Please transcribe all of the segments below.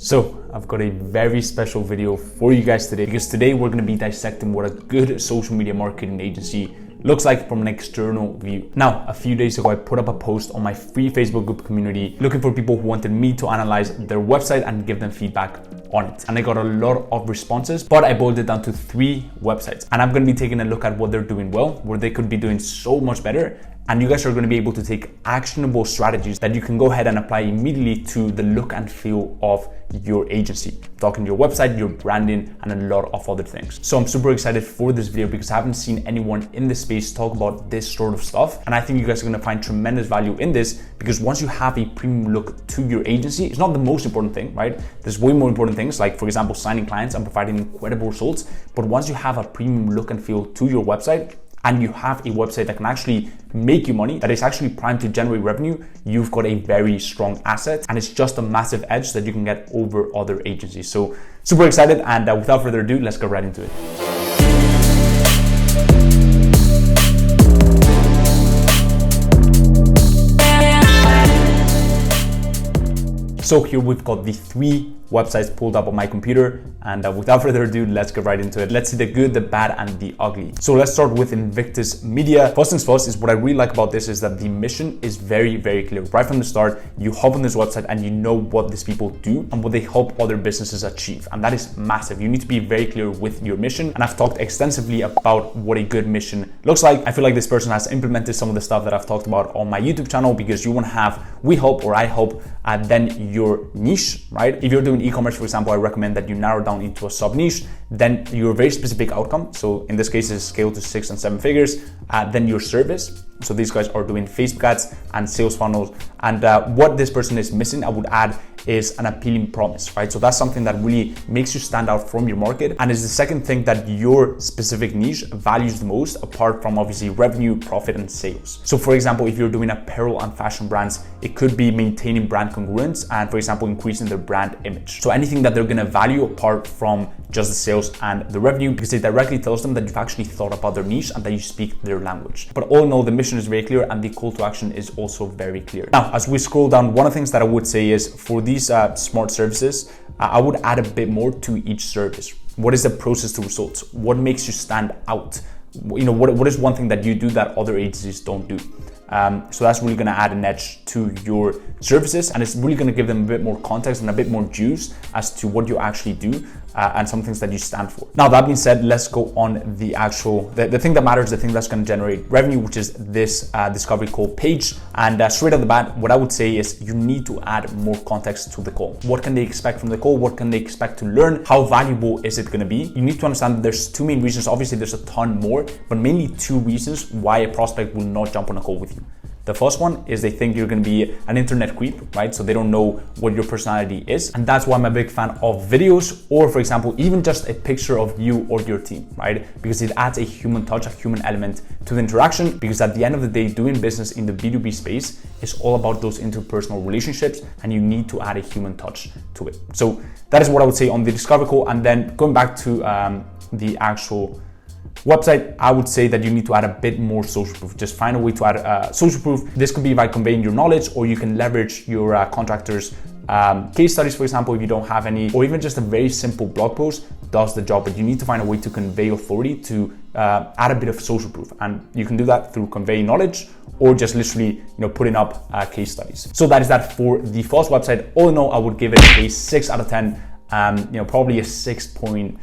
So I've got a very special video for you guys today, because today we're going to be dissecting what a good social media marketing agency looks like from an external view. Now, a few days ago, I put up a post on my free Facebook group community looking for people who wanted me to analyze their website and give them feedback on it. And I got a lot of responses, but I boiled it down to 3 websites. And I'm going to be taking a look at what they're doing well, where they could be doing so much better. And you guys are going to be able to take actionable strategies that you can go ahead and apply immediately to the look and feel of your agency, talking your website, your branding, and a lot of other things. So I'm super excited for this video because I haven't seen anyone in this space talk about this sort of stuff. And I think you guys are going to find tremendous value in this, because once you have a premium look to your agency, it's not the most important thing, right? There's way more important things, like for example, signing clients and providing incredible results. But once you have a premium look and feel to your website, and you have a website that can actually make you money, that is actually primed to generate revenue, you've got a very strong asset, and it's just a massive edge that you can get over other agencies. So super excited, and without further ado, let's get right into it. So here we've got the 3 websites pulled up on my computer, and without further ado, let's get right into it. Let's see the good, the bad, and the ugly. So let's start with Invictus Media. First things first is what I really like about this is that the mission is very, very clear. Right from the start, you hop on this website and you know what these people do and what they help other businesses achieve. And that is massive. You need to be very clear with your mission. And I've talked extensively about what a good mission looks like. I feel like this person has implemented some of the stuff that I've talked about on my YouTube channel, because you want to have we help or I help, then your niche, right? If you're doing e-commerce, for example, I recommend that you narrow down into a sub niche, then your very specific outcome. So in this case, it's scale to 6 and 7 figures. Then your service. So these guys are doing Facebook ads and sales funnels. And what this person is missing, I would add, is an appealing promise, right? So that's something that really makes you stand out from your market. And is the second thing that your specific niche values the most, apart from obviously revenue, profit, and sales. So for example, if you're doing apparel and fashion brands, it could be maintaining brand congruence and, for example, increasing their brand image. So anything that they're gonna value apart from just the sales and the revenue, because it directly tells them that you've actually thought about their niche and that you speak their language. But all in all, the mission is very clear and the call to action is also very clear. Now, as we scroll down, one of the things that I would say is for these smart services, I would add a bit more to each service. What is the process to results? What makes you stand out? You know, what is one thing that you do that other agencies don't do? So that's really going to add an edge to your services, and it's really going to give them a bit more context and a bit more juice as to what you actually do and some things that you stand for. Now, that being said, let's go on the actual, the thing that matters, the thing that's going to generate revenue, which is this discovery call page. And straight off the bat, what I would say is you need to add more context to the call. What can they expect from the call? What can they expect to learn? How valuable is it going to be? You need to understand that there's 2 main reasons. Obviously, there's a ton more, but mainly 2 reasons why a prospect will not jump on a call with you. The first one is they think you're going to be an internet creep, right? So they don't know what your personality is. And that's why I'm a big fan of videos, or for example, even just a picture of you or your team, right? Because it adds a human touch, a human element to the interaction, because at the end of the day, doing business in the B2B space is all about those interpersonal relationships, and you need to add a human touch to it. So that is what I would say on the discovery call. And then going back to the actual website, I would say that you need to add a bit more social proof. Just find a way to add social proof. This could be by conveying your knowledge, or you can leverage your contractors' case studies, for example, if you don't have any, or even just a very simple blog post does the job. But you need to find a way to convey authority, to add a bit of social proof, and you can do that through conveying knowledge or just literally, putting up case studies. So that is that for the first website. All in all, I would give it a 6 out of 10. Probably a 6.4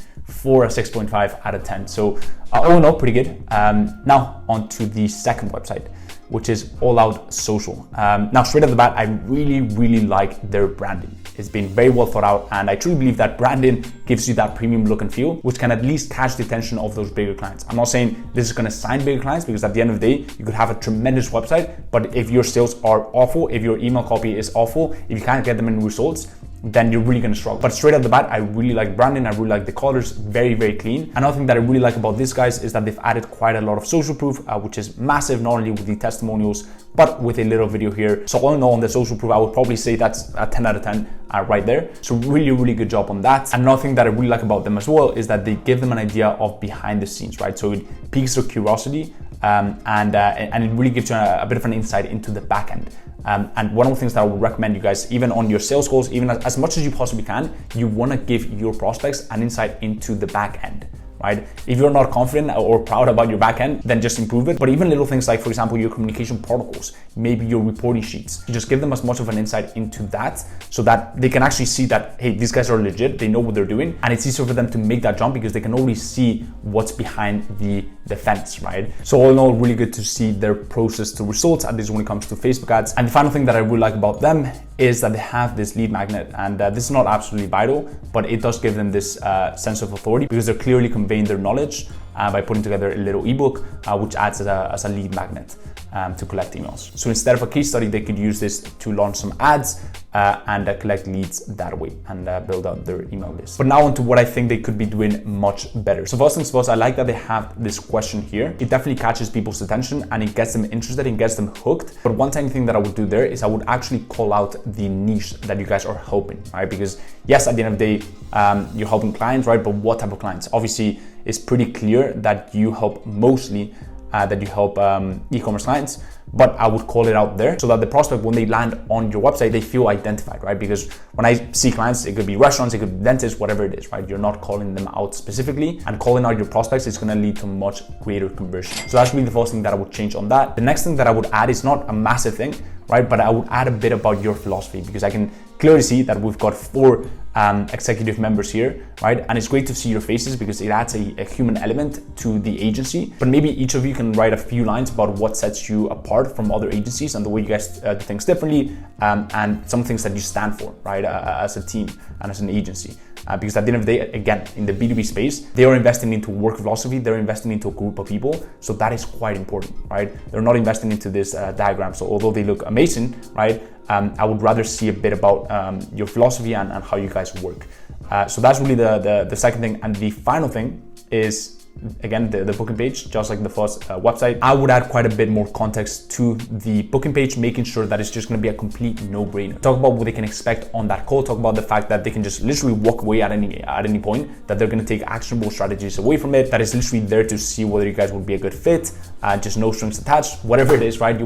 or 6.5 out of 10. So all in all, pretty good. Now on to the second website, which is All Out Social. Now straight off the bat, I really like their branding. It's been very well thought out, and I truly believe that branding gives you that premium look and feel, which can at least catch the attention of those bigger clients. I'm not saying this is going to sign bigger clients, because at the end of the day, you could have a tremendous website, but if your sales are awful, if your email copy is awful, if you can't get them in results, then you're really going to struggle. But straight off the bat, I really like branding. I really like the colors, very clean. Another thing that I really like about these guys is that they've added quite a lot of social proof, which is massive, not only with the testimonials, but with a little video here. So all in all, on the social proof, I would probably say that's a 10 out of 10 right there. So really good job on that. Another thing that I really like about them as well is that they give them an idea of behind the scenes, right? So it piques their curiosity, and it really gives you a bit of an insight into the back end. And one of the things that I would recommend you guys, even on your sales calls, even as much as you possibly can, you want to give your prospects an insight into the back end. Right? If you're not confident or proud about your backend, then just improve it. But even little things like, for example, your communication protocols, maybe your reporting sheets, just give them as much of an insight into that so that they can actually see that, hey, these guys are legit, they know what they're doing. And it's easier for them to make that jump because they can already see what's behind the fence, right? So all in all, really good to see their process to results, at least when it comes to Facebook ads. And the final thing that I really like about them is that they have this lead magnet, and this is not absolutely vital, but it does give them this sense of authority because they're clearly conveying their knowledge by putting together a little ebook, which acts as a lead magnet to collect emails. So instead of a case study, they could use this to launch some ads and collect leads that way and build out their email list. But now onto what I think they could be doing much better. So first things first, I like that they have this question here. It definitely catches people's attention and it gets them interested and gets them hooked. But one tiny thing that I would do there is I would actually call out the niche that you guys are helping, right? Because yes, at the end of the day, you're helping clients, right? But what type of clients? Obviously, it's pretty clear that you help mostly e-commerce clients, but I would call it out there so that the prospect, when they land on your website, they feel identified, right? Because when I see clients, it could be restaurants, it could be dentists, whatever it is, right? You're not calling them out specifically, and calling out your prospects is going to lead to much greater conversion. So that's really the first thing that I would change on that. The next thing that I would add is not a massive thing, right? But I would add a bit about your philosophy, because I can clearly see that we've got 4 executive members here, right? And it's great to see your faces because it adds a human element to the agency. But maybe each of you can write a few lines about what sets you apart from other agencies and the way you guys do things differently, and some things that you stand for, right? As a team and as an agency. Because at the end of the day, again, in the B2B space, they are investing into work philosophy, they're investing into a group of people. So that is quite important, right? They're not investing into this diagram. So although they look amazing, right? I would rather see a bit about your philosophy and how you guys work. So that's really the second thing. And the final thing is, again, the booking page, just like the first website. I would add quite a bit more context to the booking page, making sure that it's just going to be a complete no-brainer. Talk about what they can expect on that call. Talk about the fact that they can just literally walk away at any point, that they're going to take actionable strategies away from it, that is literally there to see whether you guys would be a good fit, just no strings attached, whatever it is, right?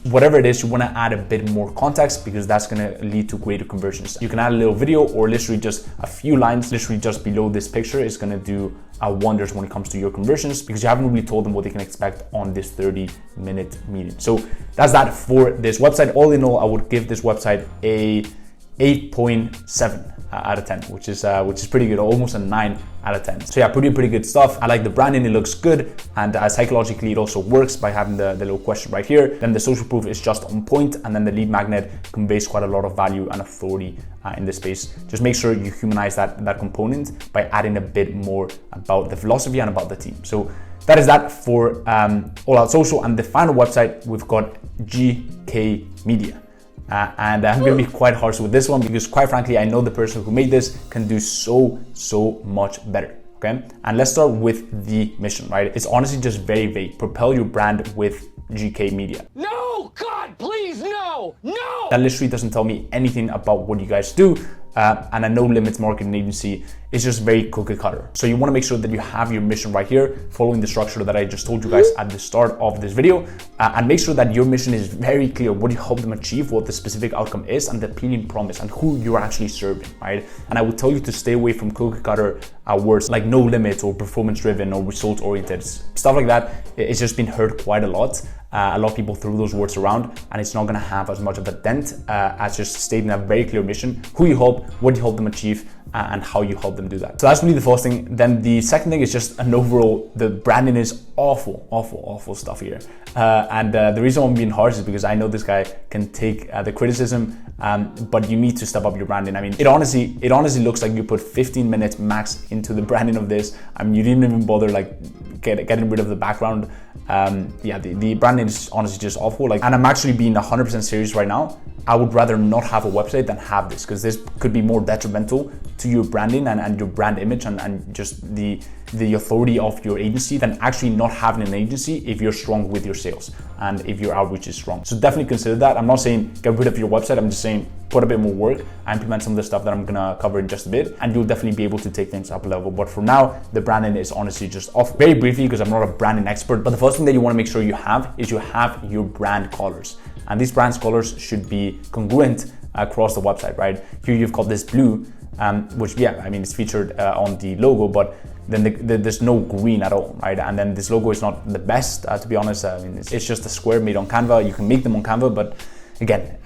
Whatever it is, you want to add a bit more context because that's going to lead to greater conversions. You can add a little video or literally just a few lines, literally just below this picture is going to do wonders when it comes to your conversions, because you haven't really told them what they can expect on this 30-minute meeting. So that's that for this website. All in all, I would give this website a 8.7 out of 10, which is pretty good, almost a 9 out of 10. So yeah, pretty good stuff. I like the branding, it looks good, and psychologically it also works by having the little question right here. Then the social proof is just on point, and then the lead magnet conveys quite a lot of value and authority in this space. Just make sure you humanize that component by adding a bit more about the philosophy and about the team. So that is that for All Out Social. And the final website, we've got GK Media. And I'm going to be quite harsh with this one because, quite frankly, I know the person who made this can do so much better. Okay, and let's start with the mission, right? It's honestly just very vague. Propel your brand with GK Media. No, God, please, no. That literally doesn't tell me anything about what you guys do. And a no limits marketing agency is just very cookie cutter. So you want to make sure that you have your mission right here, following the structure that I just told you guys at the start of this video, and make sure that your mission is very clear, what you help them achieve, what the specific outcome is, and the appealing promise, and who you're actually serving, right? And I would tell you to stay away from cookie cutter words like no limits or performance driven or result oriented. Stuff like that, it's just been heard quite a lot. A lot of people throw those words around, and it's not going to have as much of a dent as just stating a very clear mission, who you help, what you help them achieve, and how you help them do that. So that's really the first thing. Then the second thing is just an overall, the branding is awful stuff here. And the reason I'm being harsh is because I know this guy can take the criticism, but you need to step up your branding. I mean, it honestly looks like you put 15 minutes max into the branding of this. I mean, you didn't even bother like getting rid of the background. Yeah, the branding is honestly just awful. Like, and I'm actually being 100% serious right now. I would rather not have a website than have this, because this could be more detrimental to your branding and your brand image and just the authority of your agency than actually not having an agency if you're strong with your sales and if your outreach is strong. So definitely consider that. I'm not saying get rid of your website. I'm just saying put a bit more work, implement some of the stuff that I'm gonna cover in just a bit, and you'll definitely be able to take things up a level. But for now, the branding is honestly just off. Very briefly, because I'm not a branding expert, but the first thing that you wanna make sure you have is you have your brand colors. And these brand colors should be congruent across the website, right? Here you've got this blue, which, yeah, I mean, it's featured on the logo, but then there's no green at all, right? And then this logo is not the best, to be honest. I mean, it's just a square made on Canva. You can make them on Canva, but again,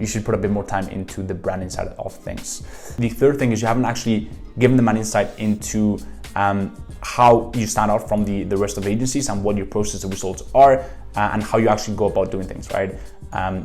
you should put a bit more time into the branding side of things. The third thing is you haven't actually given them an insight into how you stand out from the rest of the agencies and what your process of results are, and how you actually go about doing things, right?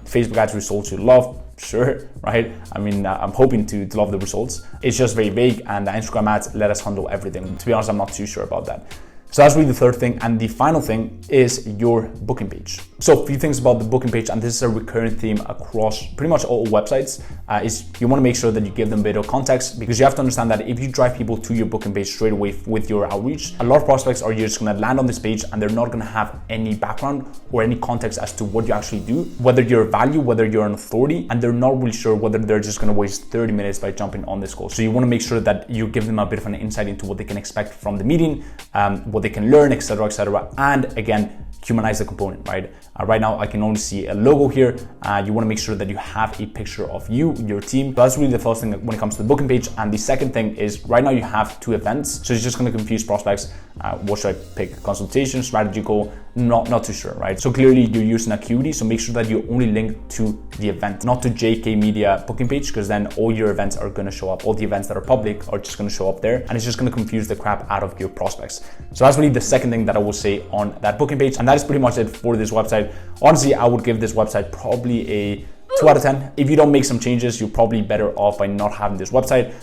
Facebook ads results you love, sure, right? I mean, I'm hoping to love the results. It's just very vague, and the Instagram ads let us handle everything. To be honest, I'm not too sure about that. So that's really the third thing. And the final thing is your booking page. So a few things about the booking page, and this is a recurring theme across pretty much all websites, is you want to make sure that you give them a bit of context, because you have to understand that if you drive people to your booking page straight away with your outreach, a lot of prospects are just going to land on this page and they're not going to have any background or any context as to what you actually do, whether you're value, whether you're an authority, and they're not really sure whether they're just going to waste 30 minutes by jumping on this call. So you want to make sure that you give them a bit of an insight into what they can expect from the meeting, what they can learn, etc., and again, humanize the component, right? Right now, I can only see a logo here. You want to make sure that you have a picture of you, your team. So that's really the first thing when it comes to the booking page. And the second thing is right now you have 2 events. So it's just going to confuse prospects. What should I pick? Consultation, strategy call? Not too sure, right? So clearly you're using Acuity. So make sure that you only link to the event, not to JK Media booking page, because then all your events are going to show up. All the events that are public are just going to show up there, and it's just going to confuse the crap out of your prospects. So that's really the second thing that I will say on that booking page. And that is pretty much it for this website. Honestly, I would give this website probably a 2 out of 10. If you don't make some changes, you're probably better off by not having this website,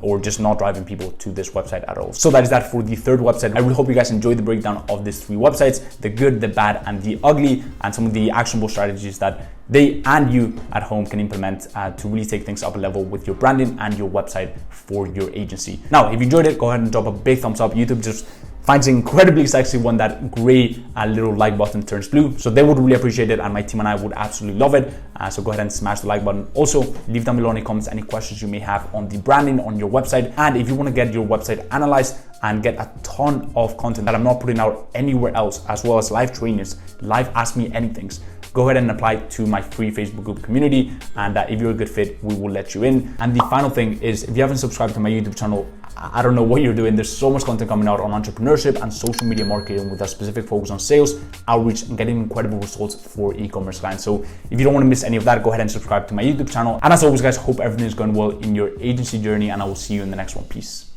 or just not driving people to this website at all. So that is that for the third website. I really hope you guys enjoyed the breakdown of these 3 websites, the good, the bad, and the ugly, and some of the actionable strategies that they and you at home can implement to really take things up a level with your branding and your website for your agency. Now, if you enjoyed it, go ahead and drop a big thumbs up. YouTube just finds it incredibly sexy when that gray little like button turns blue. So they would really appreciate it, and my team and I would absolutely love it. So go ahead and smash the like button. Also, leave down below in the comments any questions you may have on the branding on your website. And if you want to get your website analyzed and get a ton of content that I'm not putting out anywhere else, as well as live trainings, live Ask Me Anythings, go ahead and apply to my free Facebook group community. And if you're a good fit, we will let you in. And the final thing is, if you haven't subscribed to my YouTube channel, I don't know what you're doing. There's so much content coming out on entrepreneurship and social media marketing with a specific focus on sales, outreach, and getting incredible results for e-commerce clients. So if you don't want to miss any of that, go ahead and subscribe to my YouTube channel. And as always, guys, hope everything is going well in your agency journey, and I will see you in the next one. Peace.